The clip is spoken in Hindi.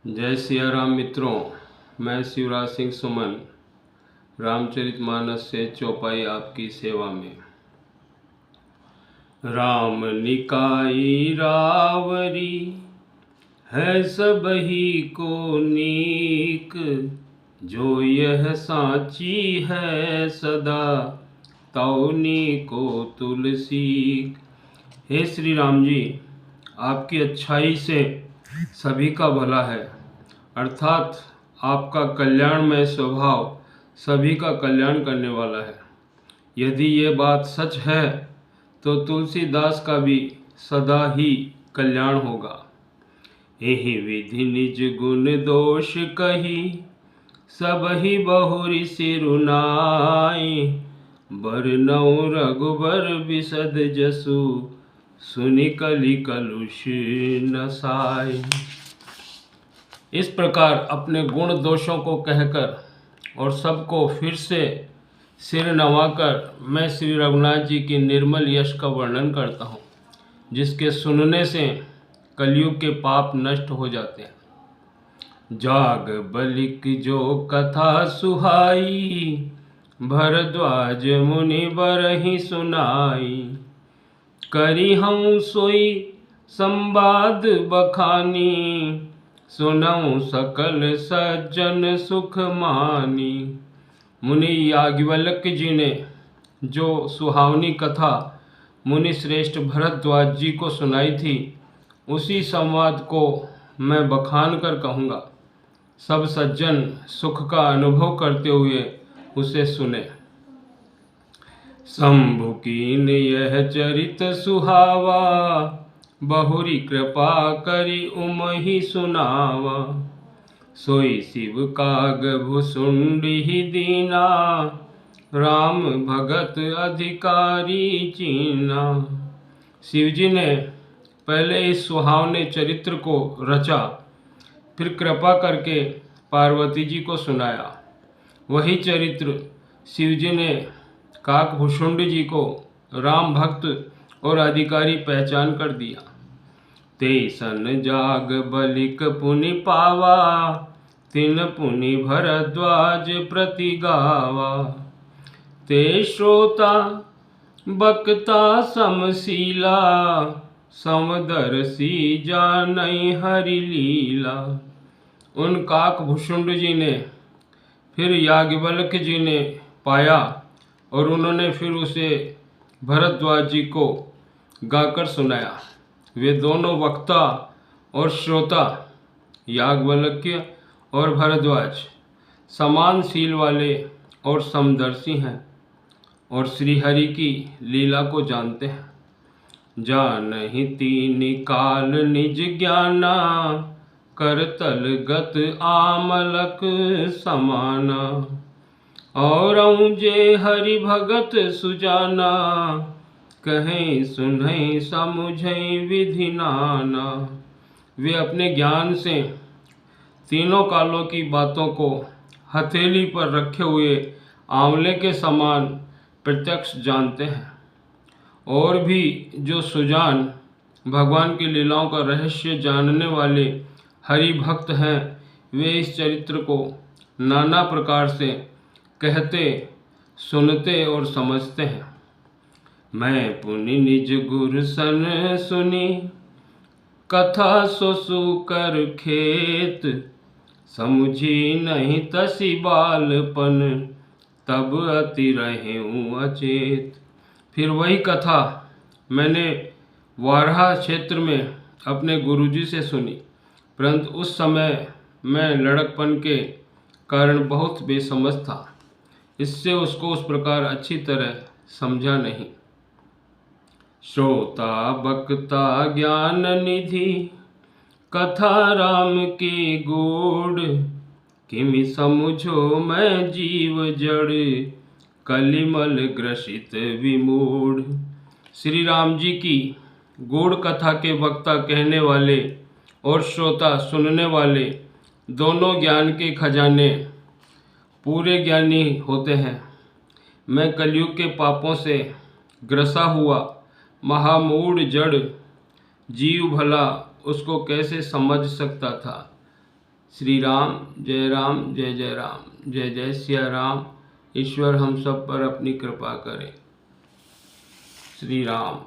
जय सिया राम मित्रों, मैं शिवराज सिंह सुमन रामचरितमानस से चौपाई आपकी सेवा में। राम निकाई रावरी है सबही को नीक, जो यह साची है सदा तौनी को तुलसी। हे श्री राम जी, आपकी अच्छाई से सभी का भला है, अर्थात आपका कल्याणमय स्वभाव सभी का कल्याण करने वाला है। यदि ये बात सच है तो तुलसीदास का भी सदा ही कल्याण होगा। यही विधि निज गुण दोष कही, सब ही बहुरी सिरुनाई। बरनौ रघुबर बिसद जसु, सुनि कलि कलुष नसाई। इस प्रकार अपने गुण दोषों को कहकर और सबको फिर से सिर नवाकर मैं श्री रघुनाथ जी की निर्मल यश का वर्णन करता हूँ, जिसके सुनने से कलयुग के पाप नष्ट हो जाते हैं। जाग बलिक जो कथा सुहाई, भरद्वाज मुनि बरहि सुनाई। करी हम सोई संवाद बखानी, सुनऊं सकल सज्जन सुख मानी। मुनि याज्ञवल्क्य जी ने जो सुहावनी कथा मुनि श्रेष्ठ भरद्वाज जी को सुनाई थी, उसी संवाद को मैं बखान कर कहूँगा। सब सज्जन सुख का अनुभव करते हुए उसे सुने। शंभु कीन यह चरित सुहावा, बहुरी कृपा करी उमहि सुनावा। सोई शिव काग भुसुंडी दीना, राम भगत अधिकारी चीना। शिव जी ने पहले इस सुहावने चरित्र को रचा, फिर कृपा करके पार्वती जी को सुनाया। वही चरित्र शिव जी ने काकभूषुंड जी को राम भक्त और अधिकारी पहचान कर दिया। तेसन जाग बलिक पुनि पावा, तिन पुनि भरद्वाज प्रति गावा। ते श्रोता बक्ता समशीला, समदर्शी जानई हरि लीला। उन काकभूषुंड जी ने फिर याज्ञवल्क्य जी ने पाया और उन्होंने फिर उसे भरद्वाज जी को गाकर सुनाया। वे दोनों वक्ता और श्रोता याज्ञवल्क्य और भरद्वाज समान शील वाले और समदर्शी हैं और श्री हरि की लीला को जानते हैं। जानहि तीन काल निज ज्ञाना, करतल गत आमलक समाना। और जे हरि भगत सुजाना, कहें सुनहि समुझहि विधि नाना। वे अपने ज्ञान से तीनों कालों की बातों को हथेली पर रखे हुए आंवले के समान प्रत्यक्ष जानते हैं। और भी जो सुजान भगवान की लीलाओं का रहस्य जानने वाले हरि भक्त हैं, वे इस चरित्र को नाना प्रकार से कहते, सुनते और समझते हैं। मैं पुनि निज गुर सन सुनी, कथा सोसु कर खेत। समुझी नहीं तसी बालपन, तब अति रहेऊँ अचेत। फिर वही कथा मैंने वाराह क्षेत्र में अपने गुरुजी से सुनी, परंतु उस समय मैं लड़कपन के कारण बहुत बेसमझ था, इससे उसको उस प्रकार अच्छी तरह समझा नहीं। श्रोता बक्ता ज्ञान निधि, कथा राम की गूढ़। किमि समुझो मैं जीव जड़, कलिमल ग्रसित विमूढ़। श्री राम जी की गूढ़ कथा के वक्ता कहने वाले और श्रोता सुनने वाले दोनों ज्ञान के खजाने पूरे ज्ञानी होते हैं। मैं कलयुग के पापों से ग्रसा हुआ महामूढ़ जड़ जीव भला उसको कैसे समझ सकता था। श्री राम जय जय राम, जय जय सिया राम। ईश्वर हम सब पर अपनी कृपा करें। श्री राम।